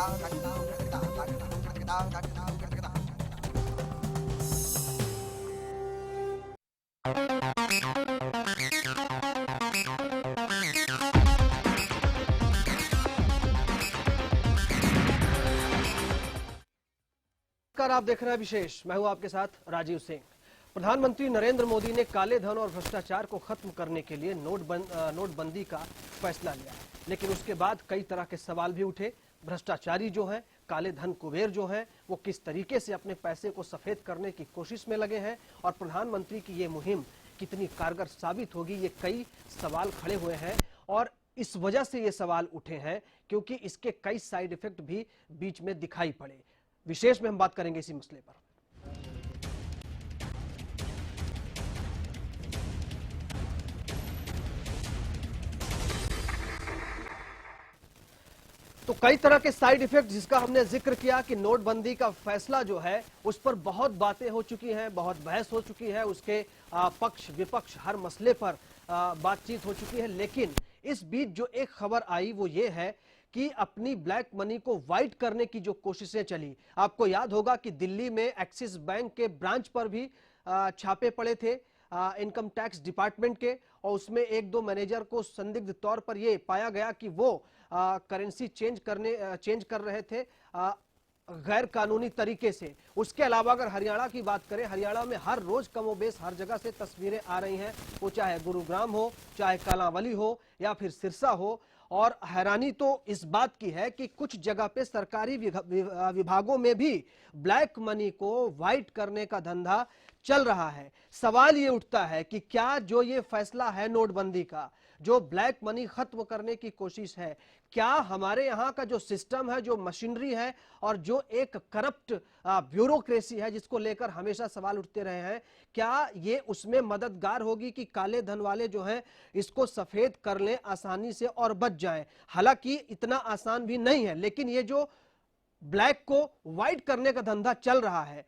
आप देख रहे हैं विशेष, मैं हूं आपके साथ राजीव सिंह। प्रधानमंत्री नरेंद्र मोदी ने काले धन और भ्रष्टाचार को खत्म करने के लिए नोटबंदी का फैसला लिया, लेकिन उसके बाद कई तरह के सवाल भी उठे। भ्रष्टाचारी जो हैं, काले धन कुबेर जो हैं, वो किस तरीके से अपने पैसे को सफेद करने की कोशिश में लगे हैं और प्रधानमंत्री की ये मुहिम कितनी कारगर साबित होगी, ये कई सवाल खड़े हुए हैं। और इस वजह से ये सवाल उठे हैं क्योंकि इसके कई साइड इफेक्ट भी बीच में दिखाई पड़े। विशेष में हम बात करेंगे इसी मसले पर। तो कई तरह के साइड इफेक्ट जिसका हमने जिक्र किया कि नोटबंदी का फैसला जो है उस पर बहुत बातें हो चुकी हैं, बहुत बहस हो चुकी है, उसके पक्ष विपक्ष हर मसले पर बातचीत हो चुकी है। लेकिन इस बीच जो एक खबर आई वो ये है कि अपनी ब्लैक मनी को व्हाइट करने की जो कोशिशें चली, आपको याद होगा कि दिल्ली में एक्सिस बैंक के ब्रांच पर भी छापे पड़े थे इनकम टैक्स डिपार्टमेंट के, और उसमें एक दो मैनेजर को संदिग्ध तौर पर यह पाया गया कि वो करेंसी चेंज कर रहे थे गैर कानूनी तरीके से। उसके अलावा अगर हरियाणा की बात करें, हरियाणा में हर रोज कमोबेश हर जगह से तस्वीरें आ रही हैं, वो चाहे गुरुग्राम हो, चाहे कालांवाली हो या फिर सिरसा हो। और हैरानी तो इस बात की है कि कुछ जगह पे सरकारी विभागों में भी ब्लैक मनी को व्हाइट करने का धंधा चल रहा है। सवाल ये उठता है कि क्या जो ये फैसला है नोटबंदी का, जो ब्लैक मनी खत्म करने की कोशिश है, क्या हमारे यहाँ का जो सिस्टम है, जो मशीनरी है और जो एक करप्ट ब्यूरोक्रेसी है जिसको लेकर हमेशा सवाल उठते रहे हैं, क्या ये उसमें मददगार होगी कि काले धन वाले जो हैं इसको सफेद कर लें आसानी से और बच जाएं? हालांकि इतना आसान भी नहीं है, लेकिन ये जो ब्लैक को व्हाइट करने का धंधा चल रहा है,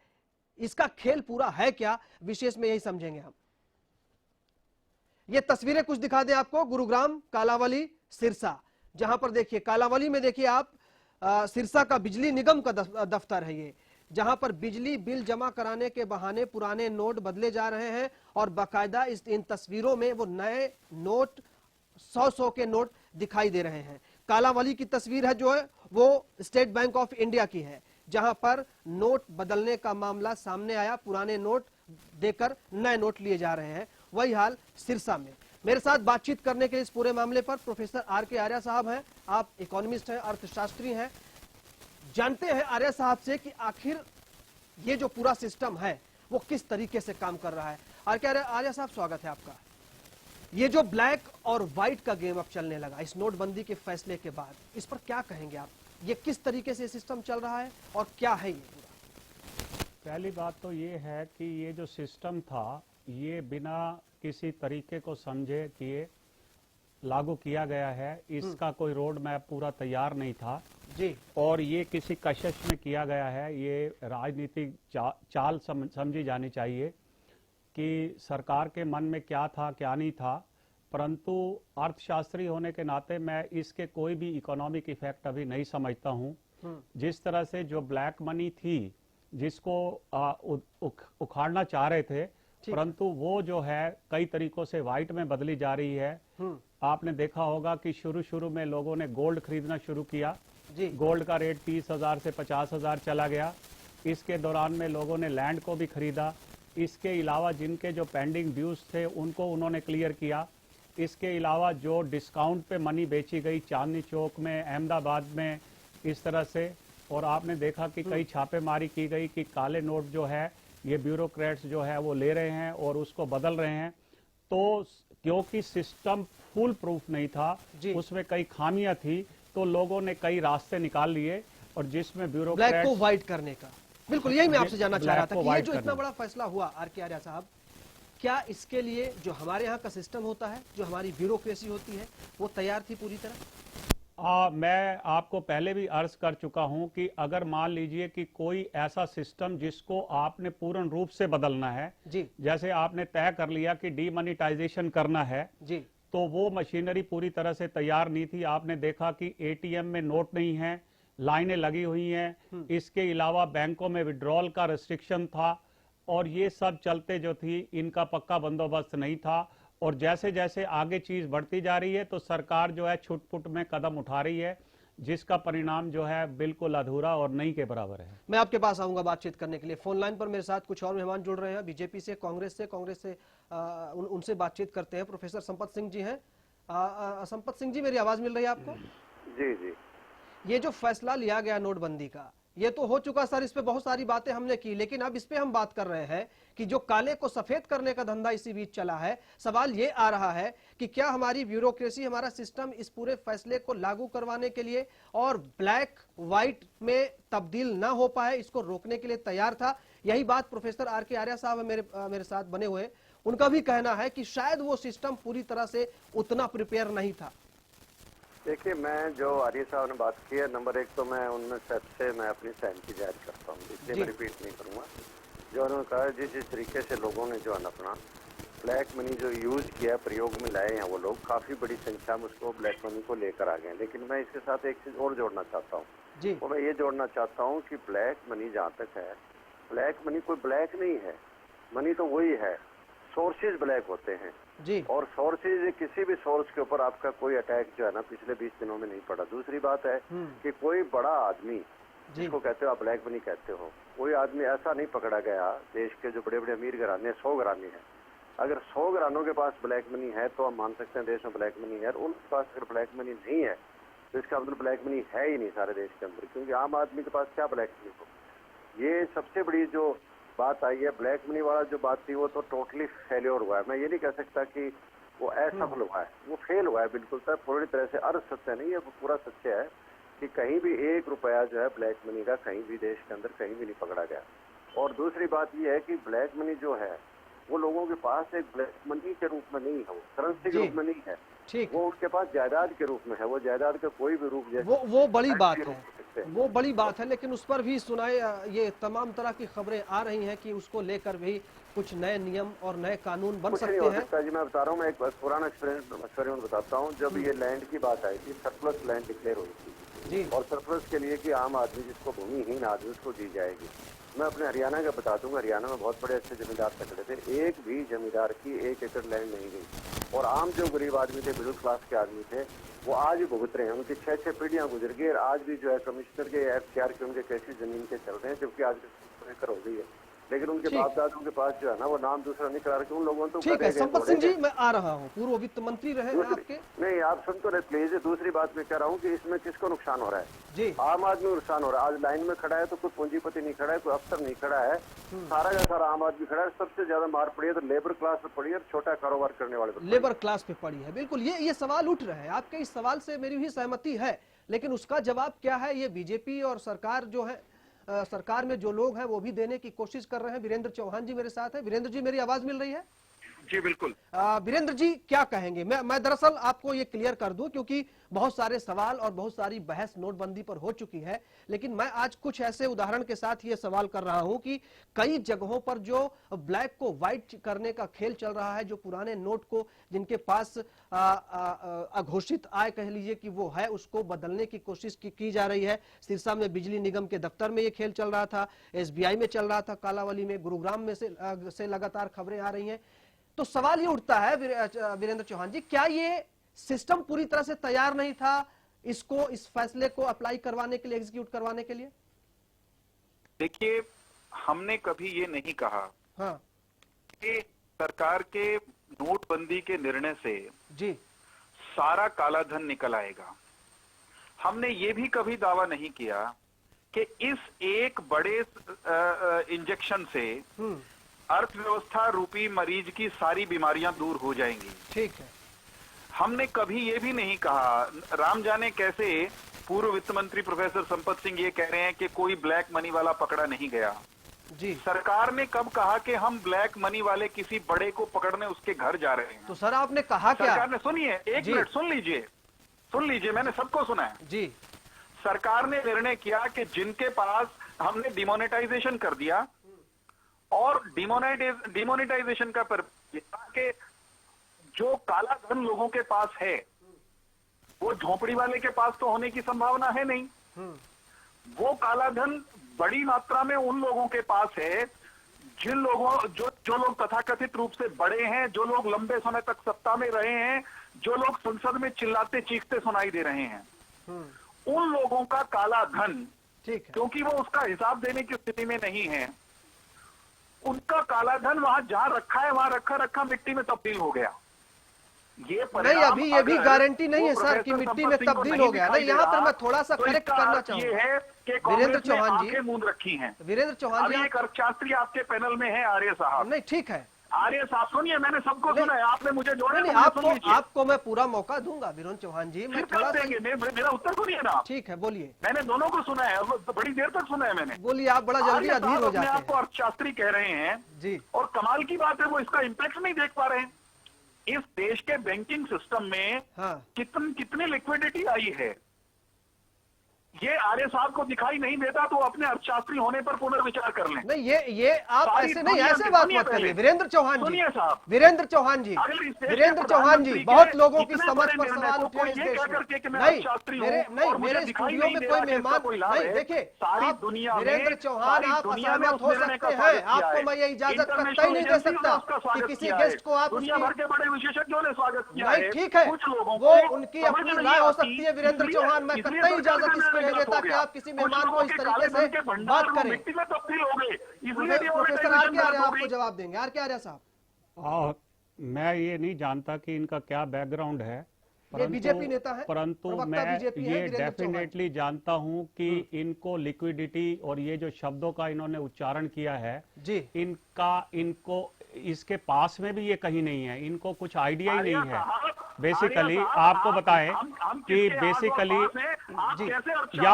इसका खेल पूरा है क्या, विशेष में यही समझेंगे हम। ये तस्वीरें कुछ दिखा दें आपको, गुरुग्राम, कालांवाली, सिरसा। जहां पर देखिए कालांवाली में देखिए आप, सिरसा का बिजली निगम का दफ्तर है ये, जहां पर बिजली बिल जमा कराने के बहाने पुराने नोट बदले जा रहे हैं और बाकायदा इन तस्वीरों में वो नए नोट 100 के नोट दिखाई दे रहे हैं। कालांवाली की तस्वीर है जो है वो स्टेट बैंक ऑफ इंडिया की है, जहां पर नोट बदलने का मामला सामने आया, पुराने नोट देकर नए नोट लिए जा रहे हैं। वही हाल सिरसा में। मेरे साथ बातचीत करने के इस पूरे मामले पर प्रोफेसर आर.के. आर्या साहब हैं। आप इकोनॉमिस्ट हैं, अर्थशास्त्री हैं। जानते हैं आर्या साहब से कि आखिर ये जो पूरा सिस्टम है वो किस तरीके से काम कर रहा है। आर्या साहब, स्वागत है आपका। ये जो ब्लैक और व्हाइट का गेम अब चलने लगा इस नोटबंदी के फैसले के बाद, इस पर क्या कहेंगे आप? ये किस तरीके से सिस्टम चल रहा है और क्या है ये पूरा? पहली बात तो ये है कि ये जो सिस्टम था ये बिना किसी तरीके को समझे किए लागू किया गया है। इसका कोई रोड मैप पूरा तैयार नहीं था जी, और ये किसी कशिश में किया गया है। ये राजनीतिक चाल समझी जानी चाहिए कि सरकार के मन में क्या था क्या नहीं था, परंतु अर्थशास्त्री होने के नाते मैं इसके कोई भी इकोनॉमिक इफेक्ट अभी नहीं समझता हूँ। जिस तरह से जो ब्लैक मनी थी जिसको उखाड़ना चाह रहे थे, परंतु वो जो है कई तरीकों से व्हाइट में बदली जा रही है। आपने देखा होगा कि शुरू में लोगों ने गोल्ड खरीदना शुरू किया जी। गोल्ड का रेट 30,000 से 50,000 चला गया। इसके दौरान में लोगों ने लैंड को भी खरीदा। इसके अलावा जिनके जो पेंडिंग ड्यूज थे उनको उन्होंने क्लियर किया। इसके अलावा जो डिस्काउंट पे मनी बेची गई चांदनी चौक में, अहमदाबाद में, इस तरह से, और आपने देखा कि कई छापेमारी की गई कि काले नोट जो है ये ब्यूरोक्रेट्स जो है वो ले रहे हैं और उसको बदल रहे हैं। तो क्योंकि सिस्टम फुल प्रूफ नहीं था, उसमें कई खामियां थी, तो लोगों ने कई रास्ते निकाल लिए और जिसमें ब्यूरोक्रेट्स ब्लैक को व्हाइट करने का, बिल्कुल यही मैं आपसे जानना चाह रहा था कि ये जो इतना बड़ा फैसला हुआ आर.के. आर्या साहब, क्या इसके लिए जो हमारे यहाँ का सिस्टम होता है, जो हमारी ब्यूरोक्रेसी होती है, वो तैयार थी पूरी तरह? मैं आपको पहले भी अर्ज कर चुका हूं कि अगर मान लीजिए कि कोई ऐसा सिस्टम जिसको आपने पूर्ण रूप से बदलना है जी, जैसे आपने तय कर लिया कि डीमोनेटाइजेशन करना है जी, तो वो मशीनरी पूरी तरह से तैयार नहीं थी। आपने देखा कि एटीएम में नोट नहीं है, लाइनें लगी हुई हैं। इसके अलावा बैंकों में विड्रॉल का रिस्ट्रिक्शन था और ये सब चलते जो थी इनका पक्का बंदोबस्त नहीं था। और जैसे जैसे आगे चीज बढ़ती जा रही है तो सरकार जो है छुटपुट में कदम उठा रही है, जिसका परिणाम जो है बिल्कुल अधूरा और नहीं के बराबर है। मैं आपके पास आऊंगा बातचीत करने के लिए। फोन लाइन पर मेरे साथ कुछ और मेहमान जुड़ रहे हैं, बीजेपी से, कांग्रेस से उनसे बातचीत करते हैं। प्रोफेसर संपत सिंह जी हैं। संपत सिंह जी, मेरी आवाज मिल रही है आपको? जी जी। ये जो फैसला लिया गया नोटबंदी का, ये तो हो चुका सर, इस पे बहुत सारी बातें हमने की, लेकिन अब इस पे हम बात कर रहे हैं कि जो काले को सफेद करने का धंधा इसी बीच चला है। सवाल ये आ रहा है कि क्या हमारी ब्यूरोक्रेसी, हमारा सिस्टम इस पूरे फैसले को लागू करवाने के लिए और ब्लैक व्हाइट में तब्दील ना हो पाए, इसको रोकने के लिए तैयार था? यही बात प्रोफेसर आर के आर्या साहब मेरे साथ बने हुए, उनका भी कहना है कि शायद वो सिस्टम पूरी तरह से उतना प्रिपेयर नहीं था। देखिए, मैं जो आर्य साहब ने बात की है, नंबर एक तो मैं उनमें सबसे मैं अपनी सहमति जाहिर करता हूँ, इसलिए मैं रिपीट नहीं करूँगा। जो उन्होंने कहा, जिस तरीके से लोगों ने जो है अपना ब्लैक मनी जो यूज किया, प्रयोग में लाए हैं वो लोग, काफी बड़ी संख्या में उसको ब्लैक मनी को लेकर आ गए। लेकिन मैं इसके साथ एक चीज और जोड़ना चाहता हूँ, और मैं ये जोड़ना चाहता हूँ कि ब्लैक मनी जहाँ तक है, ब्लैक मनी कोई ब्लैक नहीं है, मनी तो वही है, सोर्सेज ब्लैक होते हैं जी। और सोर्सेज, किसी भी सोर्स के ऊपर आपका कोई अटैक जो है ना पिछले 20 दिनों में नहीं पड़ा। दूसरी बात है कि कोई बड़ा आदमी, जिसको कहते हो आप ब्लैक मनी कहते हो, कोई आदमी ऐसा नहीं पकड़ा गया। देश के जो बड़े बड़े अमीर घराने, 100 घराने हैं, अगर 100 घरानों के पास ब्लैक मनी है तो हम मान सकते हैं देश में ब्लैक मनी है। और उनके पास अगर ब्लैक मनी नहीं है तो इसका मतलब ब्लैक मनी है ही नहीं सारे देश के अंदर, क्योंकि आम आदमी के पास क्या ब्लैक मनी हो। ये सबसे बड़ी जो बात आई है, ब्लैक मनी वाला जो बात थी वो तो टोटली फेल्योर हुआ है। मैं ये नहीं कह सकता कि वो असफल हुआ है, वो फेल हुआ है बिल्कुल सर, पूरी तरह से। अर्ध सत्य नहीं है, वो पूरा सत्य है कि कहीं भी 1 रुपया जो है ब्लैक मनी का कहीं भी देश के अंदर कहीं भी नहीं पकड़ा गया। और दूसरी बात ये है कि ब्लैक मनी जो है वो लोगों के पास एक ब्लैक मनी के रूप में नहीं है, वो करेंसी के रूप में नहीं है, ठीक, वो उनके पास जायदाद के रूप में है। वो जायदाद का कोई भी रूप, जैसे वो बड़ी बात है, वो बड़ी बात है। लेकिन उस पर भी सुनाए, ये तमाम तरह की खबरें आ रही हैं कि उसको लेकर भी कुछ नए नियम और नए कानून बन सकते हैं। जी मैं बता रहा हूँ, मैं एक पुराना एक्सपेरिमेंट बताता हूँ। जब ये लैंड की बात आई थी, सरप्लस लैंड डिक्लेयर हुई थी जी, और सरप्लस के लिए कि आम आदमी, जिसको भूमिहीन आदमी, उसको दी जाएगी। मैं अपने हरियाणा का बता दूंगा, हरियाणा में बहुत बड़े अच्छे जमींदार तकड़े थे, एक भी जमींदार की 1 एकड़ लैंड नहीं गई। और आम जो गरीब आदमी थे, मिडिल क्लास के आदमी थे, वो आज भी भुगत रहे हैं। उनकी 6-6 पीढ़ियां गुजर गई और आज भी जो है कमिश्नर के FCR के उनके कैसी जमीन के चल रहे हैं, जबकि आज हो गई है। लेकिन उनके बाप दादों के पास जो है ना वो नाम दूसरा नहीं करा रखे उन लोगों ने। तो ठीक है संपत सिंह जी, मैं आ रहा हूँ, पूर्व वित्त मंत्री रहे आपके। नहीं, आप सुन तो रहे प्लीज। दूसरी बात मैं कह रहा हूँ कि इसमें किसको नुकसान हो रहा है जी? आम आदमी को नुकसान हो रहा है। आज लाइन में खड़ा है तो कोई पूंजीपति नहीं खड़ा है, कोई अफसर नहीं खड़ा है, सारा का सारा आम आदमी खड़ा है। सबसे ज्यादा मार पड़ी है तो लेबर क्लास पे पड़ी है, छोटा कारोबार करने वाले पे, लेबर क्लास पे पड़ी है। बिल्कुल, ये सवाल उठ रहे हैं। आपके इस सवाल से मेरी भी सहमति है, लेकिन उसका जवाब क्या है, ये बीजेपी और सरकार जो है, सरकार में जो लोग हैं वो भी देने की कोशिश कर रहे हैं। वीरेंद्र चौहान जी मेरे साथ है। वीरेंद्र जी, मेरी आवाज मिल रही है? जी बिल्कुल। वीरेंद्र जी क्या कहेंगे? मैं दरअसल आपको ये क्लियर कर दूं, क्योंकि बहुत सारे सवाल और बहुत सारी बहस नोटबंदी पर हो चुकी है, लेकिन मैं आज कुछ ऐसे उदाहरण के साथ ये सवाल कर रहा हूं कि कई जगहों पर जो ब्लैक को व्हाइट करने का खेल चल रहा है, जो पुराने नोट को, जिनके पास अघोषित आय कह लीजिए कि वो है, उसको बदलने की कोशिश की जा रही है। सिरसा में बिजली निगम के दफ्तर में ये खेल चल रहा था, SBI में चल रहा था, कालावली में, गुरुग्राम में से लगातार खबरें आ रही हैं। तो सवाल ये उठता है वीरेंद्र चौहान जी, क्या ये सिस्टम पूरी तरह से तैयार नहीं था इसको, इस फैसले को अप्लाई करवाने के लिए, एग्जीक्यूट करवाने के लिए? देखिए, हमने कभी ये नहीं कहा हाँ कि सरकार के नोटबंदी के निर्णय से जी सारा काला धन निकल आएगा। हमने ये भी कभी दावा नहीं किया कि इस एक बड़े इंजेक्शन से अर्थव्यवस्था रूपी मरीज की सारी बीमारियां दूर हो जाएंगी। ठीक है। हमने कभी ये भी नहीं कहा, राम जाने कैसे पूर्व वित्त मंत्री प्रोफेसर संपत सिंह ये कह रहे हैं कि कोई ब्लैक मनी वाला पकड़ा नहीं गया जी। सरकार ने कब कहा कि हम ब्लैक मनी वाले किसी बड़े को पकड़ने उसके घर जा रहे हैं? तो सर आपने कहा क्या? सरकार ने, सुनिए एक मिनट, सुन लीजिए, मैंने सबको सुना है जी। सरकार ने निर्णय किया कि जिनके पास, हमने डिमोनेटाइजेशन कर दिया, और डिमोनेटाइजेशन का कि जो काला धन लोगों के पास है वो झोपड़ी वाले के पास तो होने की संभावना है नहीं, वो काला धन बड़ी मात्रा में उन लोगों के पास है जिन लोगों जो लोग तथाकथित रूप से बड़े हैं, जो लोग लंबे समय तक सत्ता में रहे हैं, जो लोग संसद में चिल्लाते चीखते सुनाई दे रहे हैं, उन लोगों का काला धन, ठीक है, क्योंकि वो उसका हिसाब देने की स्थिति में नहीं है, उनका काला धन वहां जहां रखा है वहां रखा मिट्टी में तब्दील हो गया। ये नहीं, अभी ये भी गारंटी नहीं है सर कि मिट्टी में तब्दील हो गया। नहीं, यहाँ पर मैं थोड़ा सा करेक्ट करना चाहूंगा। ये है कि वीरेंद्र चौहान जी, आंखें मूंद रखी हैं। वीरेंद्र चौहान जी, एक अर्थशास्त्री आपके पैनल में है, आर्य साहब। नहीं, ठीक है, आर्य साहब सुनिए, मैंने सबको सुना है, आपने मुझे जोड़ा नहीं, आपको मैं पूरा मौका दूंगा वीरेंद्र चौहान जी। मैं थोड़ा देंगे, मेरा उत्तर सुनिए ना। ठीक है, बोलिए। मैंने दोनों को सुना है, बड़ी देर तक सुना है मैंने। बोलिए, आप बड़ा जल्दी अधीर हो जाते हैं। आपको अर्थशास्त्री कह रहे हैं जी, और कमाल की बात है वो इसका इम्पैक्ट नहीं देख पा रहे हैं। इस देश के बैंकिंग सिस्टम में हाँ, कितनी लिक्विडिटी आई है, ये आर्य साहब को दिखाई नहीं देता, तो अपने अर्थशास्त्री होने पर पुनर्विचार कर लें। नहीं, ये आप ऐसे नहीं, ऐसे बात मत करिए वीरेंद्र चौहान जी। सुनिए साहब, वीरेंद्र चौहान जी, वीरेंद्र चौहान जी, बहुत लोगों की समझ पर सवाल उठे इस देश में। नहीं, मेरे स्टूडियो में कोई मेहमान नहीं, देखिए, आप वीरेंद्र चौहान, आप असहमत हो सकते हैं, आपको मैं ये इजाजत कतई नहीं दे सकता कि किसी गेस्ट को आप दुनिया भर के बड़े विशेषज्ञों ने स्वागत किया है। ठीक है, वो उनकी अपनी राय हो सकती है वीरेंद्र चौहान, मैं कतई इजाजत इसकी नहीं देता कि आप किसी मेहमान को इस तरीके से बात करें। मिट्टी में तब्दील हो गए, प्रोफेसर आर के आर्य आपको जवाब देंगे। आर के आर्य साहब, मैं ये नहीं जानता कि इनका क्या बैकग्राउंड है, बीजेपी नेता है, परंतु मैं ये डेफिनेटली जानता हूं कि इनको लिक्विडिटी और ये जो शब्दों का इन्होंने उच्चारण किया है जी, इनको इसके पास में भी ये कहीं नहीं है, इनको कुछ आइडिया ही नहीं है। बेसिकली आपको बताएं कि बेसिकली या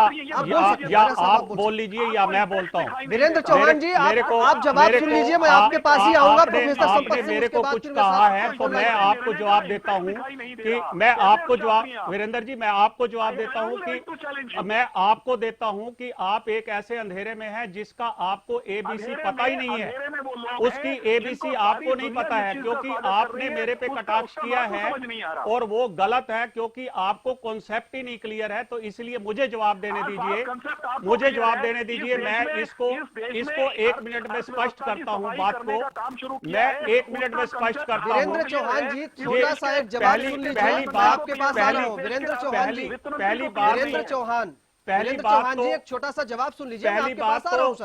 आप बोल लीजिए या मैं बोलता हूं। वीरेंद्र चौहान जी, आप जवाब सुन लीजिए, मैं आपके पास ही आऊंगा। प्रोफेसर आपने मेरे को कुछ कहा है तो मैं आपको जवाब देता हूं कि मैं आपको जवाब, वीरेंद्र जी मैं आपको जवाब देता हूं कि मैं आपको देता हूं कि आप एक ऐसे अंधेरे में हैं जिसका आपको एबीसी पता ही नहीं है, उसकी एबीसी आपको नहीं पता है, क्योंकि आपने मेरे पे कटाक्ष किया है और वो गलत है, क्योंकि आपको कॉन्सेप्ट ही नहीं क्लियर है। तो इसलिए मुझे जवाब देने दीजिए, मुझे जवाब देने दीजिए। मैं इसको 1 मिनट में स्पष्ट करता हूं बात को, मैं 1 मिनट में स्पष्ट करता हूं। वीरेंद्र चौहान जी, छोटा सा एक जवाब सुन लीजिए, पहली बात आपके पास आ रहा हूं। वीरेंद्र चौहान जी, वीरेंद्र चौहान, पहली बात जी एक छोटा सा जवाब सुन लीजिए,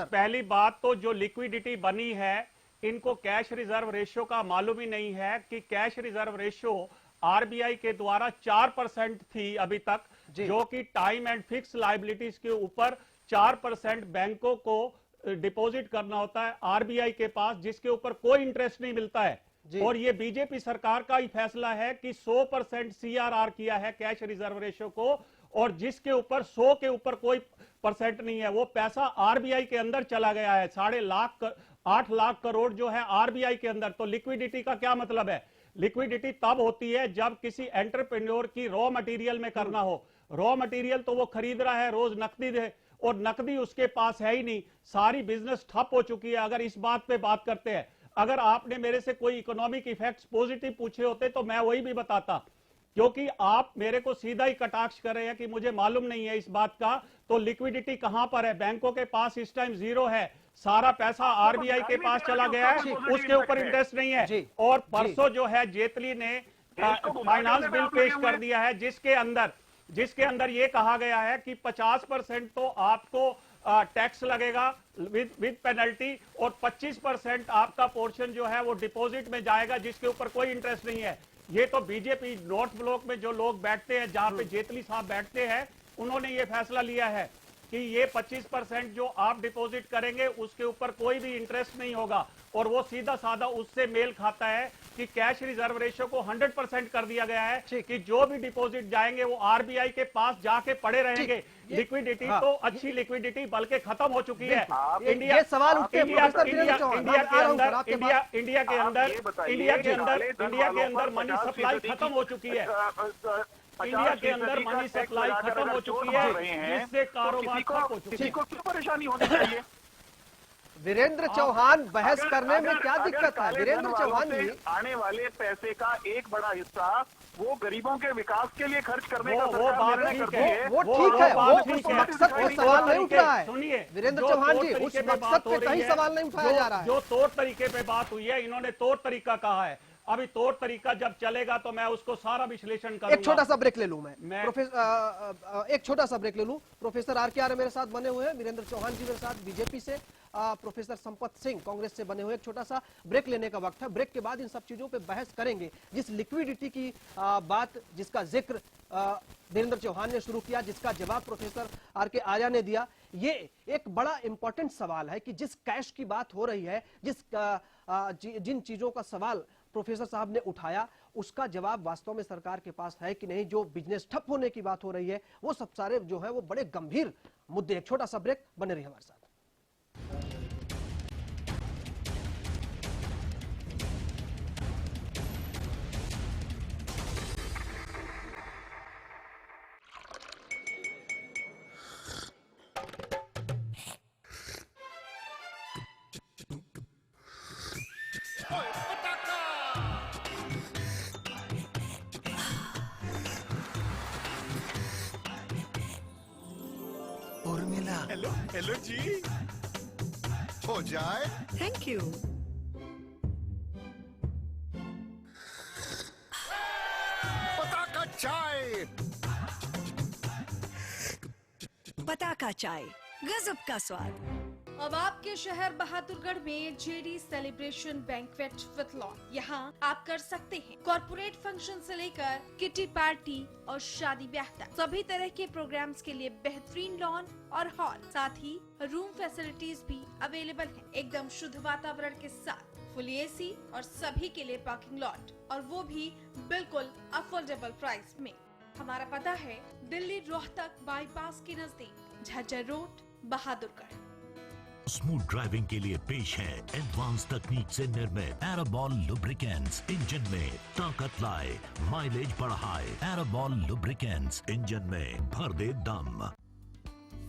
पहली बात तो जो लिक्विडिटी बनी है, इनको कैश रिजर्व रेशियो का मालूम ही नहीं है कि कैश रिजर्व रेशियो आरबीआई के द्वारा 4% थी अभी तक, जो कि टाइम एंड फिक्स लायबिलिटीज के ऊपर 4% बैंकों को डिपॉजिट करना होता है आरबीआई के पास, जिसके ऊपर कोई इंटरेस्ट नहीं मिलता है। और ये बीजेपी सरकार का ही फैसला है कि 100% सीआरआर किया है कैश रिजर्व रेशियो को, और जिसके ऊपर 100 के ऊपर कोई परसेंट नहीं है। वो पैसा आरबीआई के अंदर चला गया है, 8 लाख करोड़ जो है आरबीआई के अंदर। तो लिक्विडिटी का क्या मतलब है? लिक्विडिटी तब होती है जब किसी एंटरप्रेन्योर की रॉ मटेरियल में करना हो। रॉ मटेरियल तो वो खरीद रहा है रोज नकदी दे, और नकदी उसके पास है ही नहीं, सारी बिजनेस ठप हो चुकी है। अगर इस बात पे बात करते हैं, अगर आपने मेरे से कोई इकोनॉमिक इफेक्ट्स पॉजिटिव पूछे होते तो मैं वही भी बताता, क्योंकि आप मेरे को सीधा ही कटाक्ष कर रहे हैं कि मुझे मालूम नहीं है इस बात का। तो लिक्विडिटी कहां पर है? बैंकों के पास इस टाइम 0 है, सारा पैसा आरबीआई के पास चला गया है, उसके ऊपर इंटरेस्ट नहीं है। और परसों जो है जेटली ने फाइनेंस बिल पेश कर दिया है, जिसके अंदर ये कहा गया है कि 50% तो आपको टैक्स लगेगा विद पेनल्टी, और 25% आपका पोर्शन जो है वो डिपॉजिट में जाएगा, जिसके ऊपर कोई इंटरेस्ट नहीं है। ये तो बीजेपी नॉर्थ ब्लॉक में जो लोग बैठते हैं, जहां पे जेटली साहब बैठते हैं, उन्होंने ये फैसला लिया है कि ये 25% जो आप डिपॉजिट करेंगे उसके ऊपर कोई भी इंटरेस्ट नहीं होगा, और वो सीधा साधा उससे मेल खाता है कि कैश रिजर्व रेशियो को 100% कर दिया गया है कि जो भी डिपॉजिट जाएंगे वो आरबीआई के पास जाके पड़े रहेंगे। लिक्विडिटी तो अच्छी लिक्विडिटी बल्कि खत्म हो चुकी है। इंडिया के अंदर मनी सप्लाई खत्म हो चुकी है, इंडिया के अंदर मनी सप्लाई खत्म हो चुकी है, जिससे कारोबार ठप हो चुकी है। क्यों परेशानी होनी चाहिए? वीरेंद्र चौहान बहस करने में क्या दिक्कत है? वीरेंद्र चौहान भी आने वाले पैसे का एक बड़ा हिस्सा वो गरीबों के विकास के लिए खर्च करने का वो सरकार बात निर्णय ठीक करती है। है। वो ठीक है, वो ठीक उस है। मकसद पे सवाल नहीं उठ रहा है। सुनिए, वीरेंद्र जो चौहान तौर जी, उस तरीके पे मकसद बात पे हो रही कहीं है, सवाल नहीं उठाया जा रहा है। जो तौर तरीके पे बात हुई है, इन्होंने तौर तरीका कहा है। अभी तौर तरीका जब चलेगा तो मैं उसको सारा विश्लेषण करूंगा। एक छोटा सा ब्रेक ले लूं मैं प्रोफेसर एक छोटा सा ब्रेक ले लूं। प्रोफेसर आर के आर्य मेरे साथ बने हुए हैं, वीरेंद्र चौहान जी मेरे साथ बीजेपी से, प्रोफेसर संपत सिंह कांग्रेस से बने हुए। एक छोटा सा ब्रेक लेने का वक्त है। ब्रेक के बाद इन सब चीजों पे बहस करेंगे। जिस लिक्विडिटी की बात, जिसका जिक्र वीरेंद्र चौहान ने शुरू किया, जिसका जवाब प्रोफेसर आर के आर्य ने दिया, ये एक बड़ा इंपॉर्टेंट सवाल है कि जिस कैश की बात हो रही है, जिन चीजों का सवाल प्रोफेसर साहब ने उठाया, उसका जवाब वास्तव में सरकार के पास है कि नहीं। जो बिजनेस ठप होने की बात हो रही है, वो सब सारे जो है वो बड़े गंभीर मुद्दे। एक छोटा सा ब्रेक, बने रहिए हमारे साथ। उर्मिला, हेलो हेलो जी। हो जाए। Thank you. पताका चाय। पताका चाय, गजब का स्वाद। अब आपके शहर बहादुरगढ़ में JD celebration banquet with lawn. यहाँ आप कर सकते हैं कॉर्पोरेट फंक्शन से लेकर किटी पार्टी और शादी ब्याह तक। सभी तरह के प्रोग्राम्स के लिए बेहतरीन लॉन और हॉल, साथ ही रूम फैसिलिटीज भी अवेलेबल हैं। एकदम शुद्ध वातावरण के साथ फुल एसी और सभी के लिए पार्किंग लॉट, और वो भी बिल्कुल अफोर्डेबल प्राइस में। हमारा पता है दिल्ली रोहतक बाईपास के नजदीक, Jhajjar road, Bahadurgarh. Smooth driving के लिए पेश है एडवांस तकनीक से निर्मित एराबॉल लुब्रिकेंट्स। इंजन में ताकत लाए, माइलेज बढ़ाए। एराबॉल लुब्रिकेंट्स, इंजन में भर दे दम।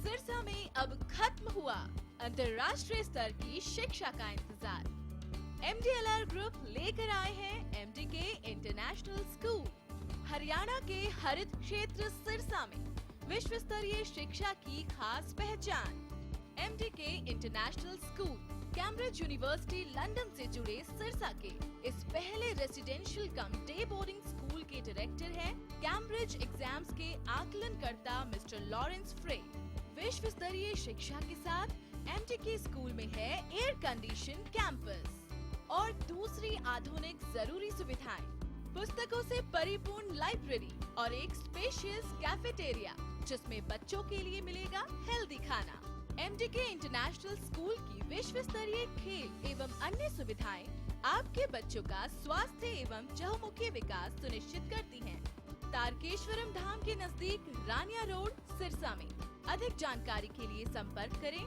सिरसा में अब खत्म हुआ अंतर्राष्ट्रीय स्तर की शिक्षा का इंतजार। MDLR ग्रुप लेकर आए हैं MDK इंटरनेशनल स्कूल। हरियाणा के हरित क्षेत्र सिरसा में विश्व स्तरीय शिक्षा की खास पहचान। MDK international school Cambridge university London से जुड़े सिरसा के इस पहले रेसिडेंशियल कम डे बोर्डिंग स्कूल के डायरेक्टर हैं कैम्ब्रिज एग्जाम्स के आकलनकर्ता मिस्टर लॉरेंस फ्रे। विश्व स्तरीय शिक्षा के साथ MDK स्कूल में है एयर कंडीशन कैंपस और दूसरी आधुनिक जरूरी सुविधाएं, पुस्तकों से परिपूर्ण लाइब्रेरी और एक स्पेशियस कैफेटेरिया जिसमें बच्चों के लिए मिलेगा हेल्दी खाना। MDK इंटरनेशनल स्कूल की विश्व स्तरीय खेल एवं अन्य सुविधाएं आपके बच्चों का स्वास्थ्य एवं चहुमुखी विकास सुनिश्चित करती हैं। तारकेश्वरम धाम के नजदीक रानिया रोड, सिरसा में। अधिक जानकारी के लिए संपर्क करें।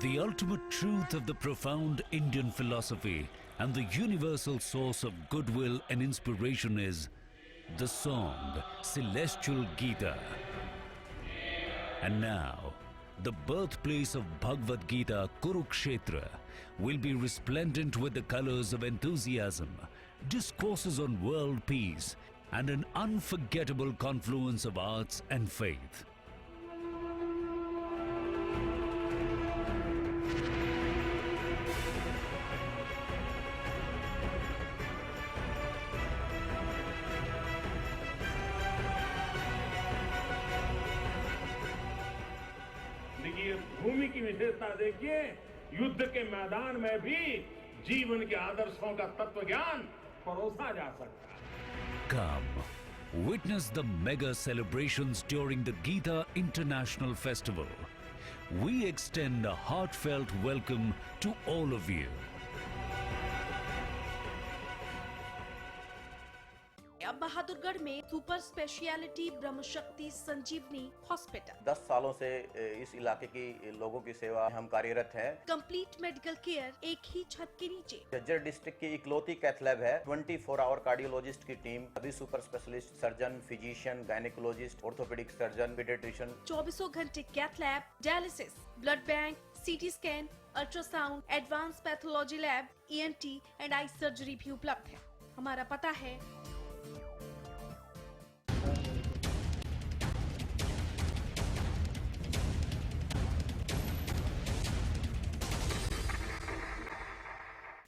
The ultimate truth of the profound Indian philosophy and the universal source of goodwill and inspiration is the song Celestial Gita. And now, the birthplace of Bhagavad Gita, Kurukshetra, will be resplendent with the colors of enthusiasm, discourses on world peace, and an unforgettable confluence of arts and faith. भूमि की विशेषता देखिए, युद्ध के मैदान में भी जीवन के आदर्शों का तत्व ज्ञान परोसा जा सकता है। Come, witness the mega celebrations during the Gita International Festival. We extend a heartfelt welcome to all of you. अब बहादुर बहादुरगढ़ में सुपर स्पेशलिटी ब्रह्मशक्ति संजीवनी हॉस्पिटल। 10 सालों से इस इलाके की लोगों की सेवा हम कार्यरत हैं। कंप्लीट मेडिकल केयर एक ही छत के नीचे। झज्जर डिस्ट्रिक्ट की इकलौती कैथ लैब है। 24 आवर कार्डियोलॉजिस्ट की टीम, सभी super specialist, surgeon, physician, gynaecologist, orthopaedic surgeon, paediatrician. 24 घंटे cath lab, dialysis, blood bank, CT scan, ultrasound, advance pathology lab, ENT and eye surgery भी उपलब्ध है। हमारा पता है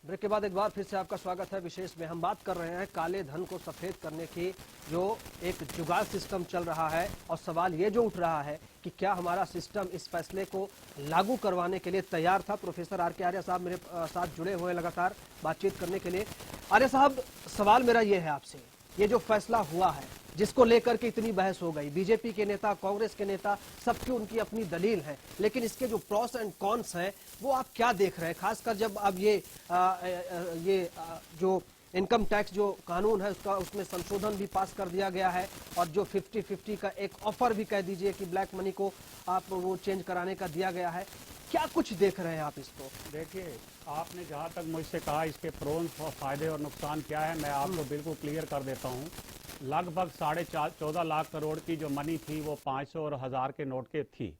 ब्रेक के बाद एक बार फिर से आपका स्वागत है। विशेष में हम बात कर रहे हैं काले धन को सफेद करने की जो एक जुगाड़ सिस्टम चल रहा है, और सवाल ये जो उठ रहा है कि क्या हमारा सिस्टम इस फैसले को लागू करवाने के लिए तैयार था। प्रोफेसर आर के आर्य साहब मेरे साथ जुड़े हुए लगातार बातचीत करने के लिए। आर्य साहब, सवाल मेरा ये है आपसे, ये जो फैसला हुआ है जिसको लेकर के इतनी बहस हो गई, बीजेपी के नेता, कांग्रेस के नेता, सबकी उनकी अपनी दलील है, लेकिन इसके जो प्रॉस एंड कॉन्स हैं वो आप क्या देख रहे हैं, खासकर जब अब ये जो इनकम टैक्स जो कानून है उसमें संशोधन भी पास कर दिया गया है, और जो 50-50 का एक ऑफर भी कह दीजिए कि ब्लैक मनी को आप वो चेंज कराने का दिया गया है। क्या कुछ देख रहे हैं आप इसको? देखिए, आपने जहां तक मुझसे कहा इसके प्रोन्स और फायदे और नुकसान क्या है, मैं आपको बिल्कुल क्लियर कर देता हूं। लगभग 14.5 लाख करोड़ की जो मनी थी वो 500 और 1000 के नोट के थी।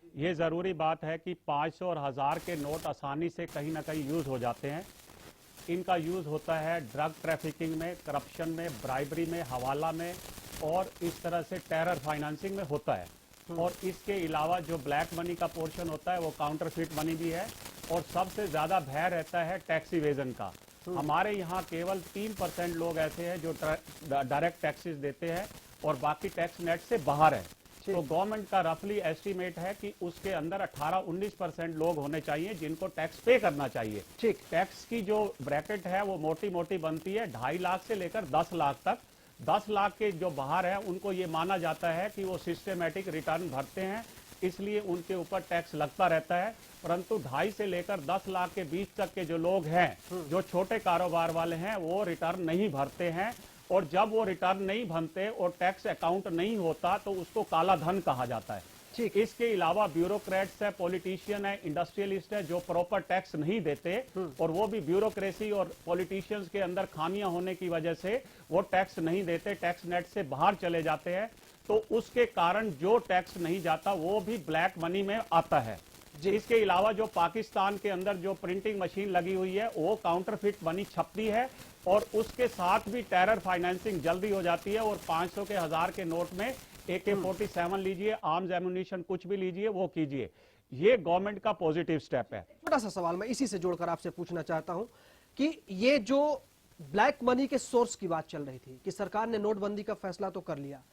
ये ज़रूरी बात है कि 500 और 1000 के नोट आसानी से कहीं ना कहीं यूज़ हो जाते हैं। इनका यूज़ होता है ड्रग ट्रैफिकिंग में, करप्शन में, ब्राइबरी में, हवाला में, और इस तरह से टेरर फाइनेंसिंग में होता है। और इसके अलावा जो ब्लैक मनी का पोर्शन होता है वो काउंटरफिट मनी भी है, और सबसे ज़्यादा भय रहता है टैक्स इवेजन का। हमारे यहाँ केवल 3% लोग ऐसे हैं जो डायरेक्ट टैक्सेस देते हैं, और बाकी टैक्स नेट से बाहर है। तो गवर्नमेंट का रफली एस्टीमेट है कि उसके अंदर 18-19% लोग होने चाहिए जिनको टैक्स पे करना चाहिए। ठीक, टैक्स की जो ब्रैकेट है वो मोटी मोटी बनती है 2.5 लाख से लेकर 10 लाख तक। 10 लाख के जो बाहर है उनको ये माना जाता है कि वो सिस्टमेटिक रिटर्न भरते हैं, इसलिए उनके ऊपर टैक्स लगता रहता है। परंतु 2.5 से लेकर 10 लाख के बीच तक के जो लोग हैं, जो छोटे कारोबार वाले हैं, वो रिटर्न नहीं भरते हैं, और जब वो रिटर्न नहीं भरते और टैक्स अकाउंट नहीं होता तो उसको काला धन कहा जाता है। ठीक, इसके अलावा ब्यूरोक्रेट्स है, पॉलिटिशियन है, इंडस्ट्रियलिस्ट है जो प्रॉपर टैक्स नहीं देते, और वो भी ब्यूरोक्रेसी और पॉलिटिशियंस के अंदर खामियां होने की वजह से वो टैक्स नहीं देते, टैक्स नेट से बाहर चले जाते हैं। तो उसके कारण जो टैक्स नहीं जाता वो भी ब्लैक मनी में आता है। इसके अलावा जो पाकिस्तान के अंदर जो प्रिंटिंग मशीन लगी हुई है वो काउंटरफिट मनी छपती है, और उसके साथ भी टेरर फाइनेंसिंग जल्दी हो जाती है। और 500 के 1000 के नोट में AK-47 लीजिए, आर्म्स एमुनिशन कुछ भी लीजिए, वो कीजिए। ये गवर्नमेंट का पॉजिटिव स्टेप है। छोटा सा सवाल मैं इसी से जोड़कर आपसे पूछना चाहता हूं कि ये जो ब्लैक मनी के सोर्स की बात चल रही थी कि सरकार ने नोटबंदी का फैसला तो कर लिया,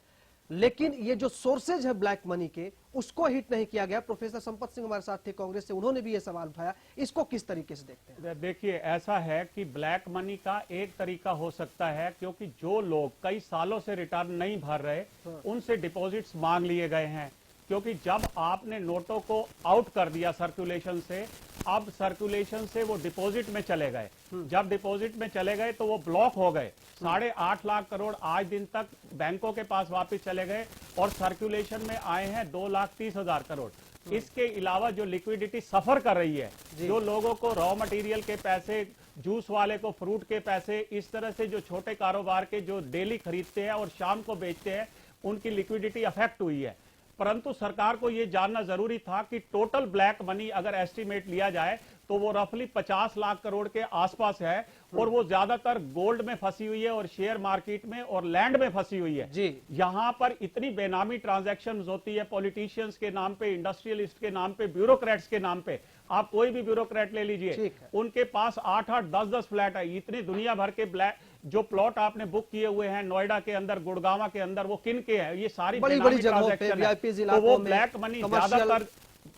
लेकिन ये जो सोर्सेज है ब्लैक मनी के उसको हिट नहीं किया गया। प्रोफेसर संपत सिंह हमारे साथ थे कांग्रेस से, उन्होंने भी ये सवाल उठाया, इसको किस तरीके से देखते हैं? देखिए, ऐसा है कि ब्लैक मनी का एक तरीका हो सकता है, क्योंकि जो लोग कई सालों से रिटर्न नहीं भर रहे उनसे डिपॉजिट्स मांग लिए गए हैं, क्योंकि जब आपने नोटों को आउट कर दिया सर्कुलेशन से, अब सर्कुलेशन से वो डिपॉजिट में चले गए। जब डिपॉजिट में चले गए तो वो ब्लॉक हो गए। 8.5 लाख करोड़ आज दिन तक बैंकों के पास वापस चले गए, और सर्कुलेशन में आए हैं 2,30,000 करोड़। इसके अलावा जो लिक्विडिटी सफर कर रही है, जो लोगों को रॉ मटेरियल के पैसे, जूस वाले को फ्रूट के पैसे, इस तरह से जो छोटे कारोबार के जो डेली खरीदते हैं और शाम को बेचते हैं, उनकी लिक्विडिटी अफेक्ट हुई है। परंतु सरकार को यह जानना जरूरी था कि टोटल ब्लैक मनी अगर एस्टिमेट लिया जाए तो वो रफली 50 लाख करोड़ के आसपास है, और वो ज्यादातर गोल्ड में फंसी हुई है, और शेयर मार्केट में और लैंड में फंसी हुई है। जी, यहां पर इतनी बेनामी ट्रांजैक्शंस होती है, पॉलिटिशियंस के नाम पे, इंडस्ट्रियलिस्ट के नाम पे, ब्यूरोक्रेट्स के नाम पे। आप कोई भी ब्यूरोक्रेट ले लीजिए, उनके पास 8-8, 10-10 फ्लैट है। इतनी दुनिया भर के ब्लैक जो प्लॉट आपने बुक किए हुए हैं नोएडा के अंदर, गुड़गांव के अंदर, वो किन के हैं? ये सारी बड़ी ट्रांजैक्शन है। तो वो ब्लैक मनी ज्यादातर,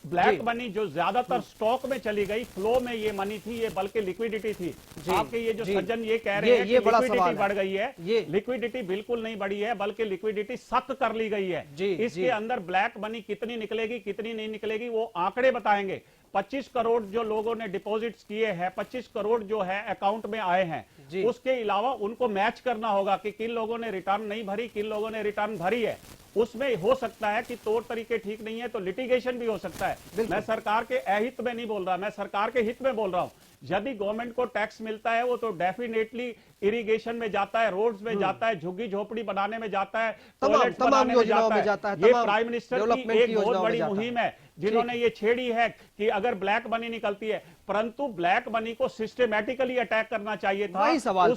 ब्लैक मनी जो ज्यादातर स्टॉक में चली गई, फ्लो में ये मनी थी, ये बल्कि लिक्विडिटी थी। आपके ये जो सज्जन ये कह रहे हैं कि लिक्विडिटी बढ़ गई है, लिक्विडिटी बिल्कुल नहीं बढ़ी है, बल्कि लिक्विडिटी सख्त कर ली गई है। इसके अंदर ब्लैक मनी कितनी निकलेगी, कितनी नहीं निकलेगी, वो आंकड़े बताएंगे। 25 करोड़ जो लोगों ने डिपॉजिट्स किए हैं, 25 करोड़ जो है अकाउंट में आए हैं, उसके अलावा उनको मैच करना होगा कि किन लोगों ने रिटर्न नहीं भरी, किन लोगों ने रिटर्न भरी है। उसमें हो सकता है कि तौर तरीके ठीक नहीं है तो लिटिगेशन भी हो सकता है। मैं सरकार के अहित में नहीं बोल रहा, मैं सरकार के हित में बोल रहा हूं। यदि गवर्नमेंट को टैक्स मिलता है वो तो डेफिनेटली इरिगेशन में जाता है, रोड्स में जाता है, झुग्गी झोपड़ी बनाने में जाता है, टॉयलेट्स बनाने में जाता है। ये प्राइम मिनिस्टर की एक बहुत बड़ी मुहिम है जिन्होंने ये छेड़ी है कि अगर ब्लैक मनी निकलती है, परंतु ब्लैक मनी को सिस्टमेटिकली अटैक करना चाहिए था। वही सवाल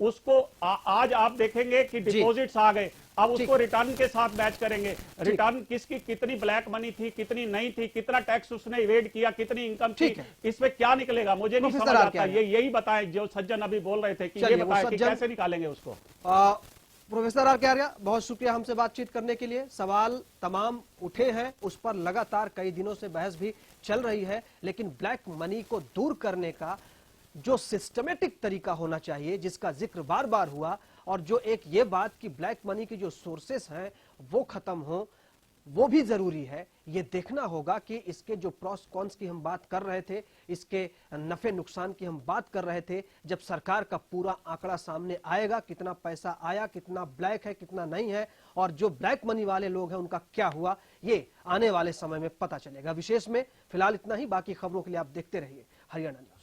उसको आज आप देखेंगे कि डिपॉजिट्स आ गए, अब उसको रिटर्न के साथ मैच करेंगे। रिटर्न किसकी कितनी ब्लैक मनी थी, कितनी नहीं थी, कितना टैक्स उसने इवेड किया, कितनी इनकम थी, इसमें क्या निकलेगा मुझे नहीं समझ आता। यही बताएं जो सज्जन अभी बोल रहे थे कि ये बताएं कि कैसे निकालेंगे उसको। प्रोफेसर आर के आर्या, बहुत शुक्रिया हमसे बातचीत करने के लिए। सवाल तमाम उठे हैं, उस पर लगातार कई दिनों से बहस भी चल रही है, लेकिन ब्लैक मनी को दूर करने का जो सिस्टमेटिक तरीका होना चाहिए, जिसका जिक्र बार बार हुआ, और जो एक ये बात कि ब्लैक मनी की जो सोर्सेस हैं वो खत्म हो, वो भी जरूरी है। ये देखना होगा कि इसके जो प्रॉस कॉन्स की हम बात कर रहे थे, इसके नफे नुकसान की हम बात कर रहे थे, जब सरकार का पूरा आंकड़ा सामने आएगा, कितना पैसा आया, कितना ब्लैक है, कितना नहीं है, और जो ब्लैक मनी वाले लोग हैं उनका क्या हुआ, ये आने वाले समय में पता चलेगा। विशेष में फिलहाल इतना ही, बाकी खबरों के लिए आप देखते रहिए हरियाणा न्यूज़।